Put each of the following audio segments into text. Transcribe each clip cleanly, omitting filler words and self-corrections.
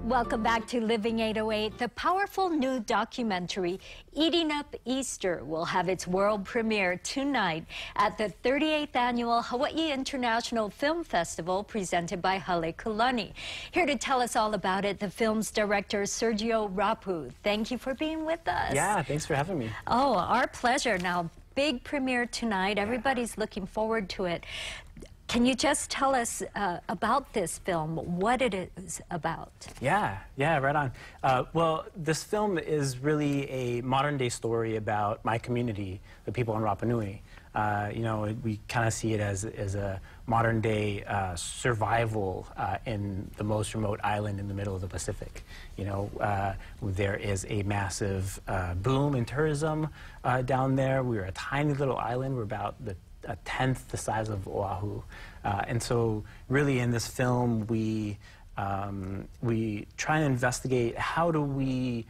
Welcome back to Living 808. The powerful new documentary, Eating Up Easter, will have its world premiere tonight at the 38th Annual Hawaii International Film Festival presented by Halekulani. Here to tell us all about it, the film's director, Sergio Rapu. Thank you for being with us. Yeah, thanks for having me. Oh, our pleasure. Now, big premiere tonight. Everybody's looking forward to it. Can you just tell us about this film, what it is about? Yeah, right on. Well, this film is really a modern-day story about my community, the people on Rapa Nui. You know, we kind of see it as a modern-day survival in the most remote island in the middle of the Pacific. You know, there is a massive boom in tourism down there. We're a tiny little island. We're about a tenth the size of Oahu. And so really in this film, we try and investigate how do we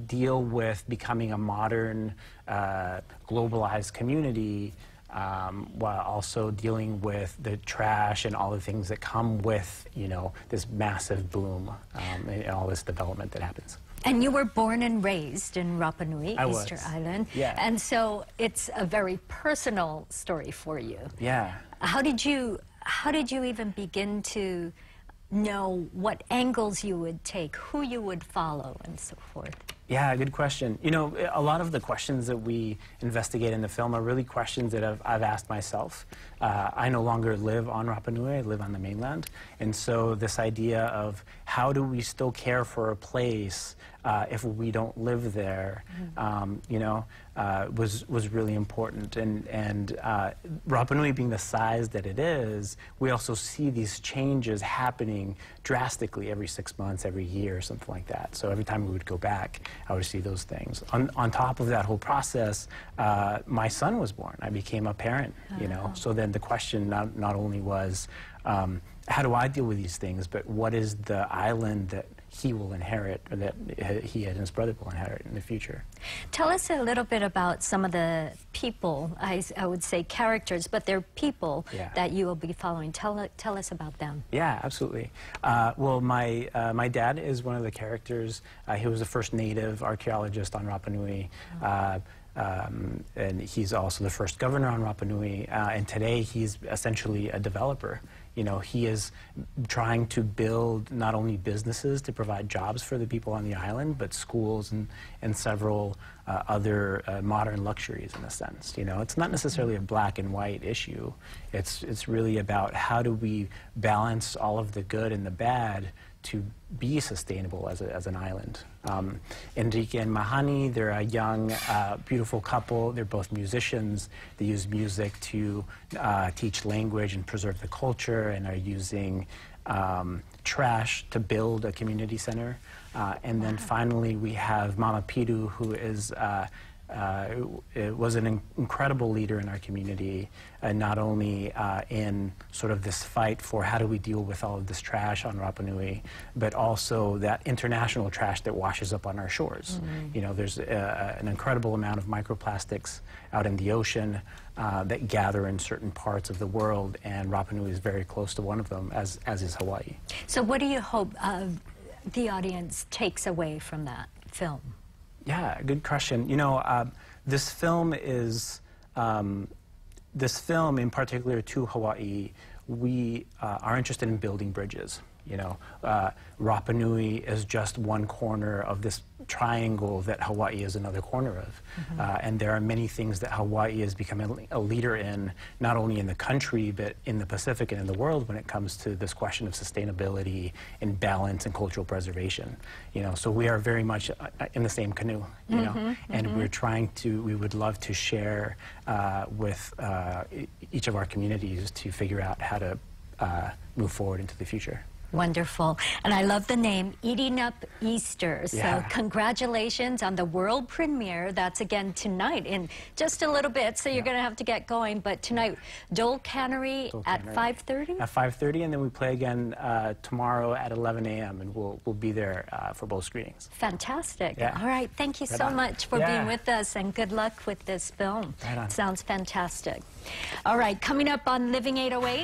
deal with becoming a modern, globalized community while also dealing with the trash and all the things that come with, you know, this massive boom and all this development that happens. And you were born and raised in Rapa Nui, Easter Island. Yeah. And so it's a very personal story for you. Yeah. How did you even begin to know what angles you would take, who you would follow, and so forth? Yeah, good question. You know, a lot of the questions that we investigate in the film are really questions that I've asked myself. I no longer live on Rapa Nui, I live on the mainland. And so this idea of how do we still care for a place if we don't live there, you know, was really important. And Rapa Nui being the size that it is, we also see these changes happening drastically every 6 months, every year, something like that. So every time we would go back, I would see those things. On top of that whole process, my son was born. I became a parent, you know. So then the question not only was, how do I deal with these things, but what is the island that he will inherit, or that he and his brother will inherit in the future? Tell us a little bit about some of the people, I would say characters, but they're people that you will be following. Tell us about them. Yeah, absolutely. Well, my dad is one of the characters. He was the first native archaeologist on Rapa Nui. And he's also the first governor on Rapa Nui, and today he's essentially a developer. You know, he is trying to build not only businesses to provide jobs for the people on the island, but schools and several other modern luxuries in a sense. You know, it's not necessarily a black and white issue. It's really about how do we balance all of the good and the bad to be sustainable as an island. Enrique and Mahani, they're a young, beautiful couple. They're both musicians. They use music to teach language and preserve the culture, and are using trash to build a community center. And then finally we have Mama Piru, who is was an incredible leader in our community, not only in sort of this fight for how do we deal with all of this trash on Rapa Nui, but also that international trash that washes up on our shores. You know, there's an incredible amount of microplastics out in the ocean that gather in certain parts of the world, and Rapa Nui is very close to one of them, as is Hawaii. So what do you hope the audience takes away from that film? Yeah, good question. You know, this film is, this film in particular to Hawaii, we are interested in building bridges. You know, Rapa Nui is just one corner of this triangle that Hawaii is another corner of. And there are many things that Hawaii has become a leader in, not only in the country, but in the Pacific and in the world when it comes to this question of sustainability and balance and cultural preservation. You know, so we are very much in the same canoe, you know, and we're trying to, we would love to share with each of our communities to figure out how to move forward into the future. Wonderful. And I love the name, Eating Up Easter. So congratulations on the world premiere. That's again tonight in just a little bit, so you're going to have to get going. But tonight, Dole Cannery at 5:30? At 5:30, and then we play again tomorrow at 11 a.m., and we'll be there for both screenings. Fantastic. All right. Thank you so much for being with us, and good luck with this film. Sounds fantastic. All right. Coming up on Living 808.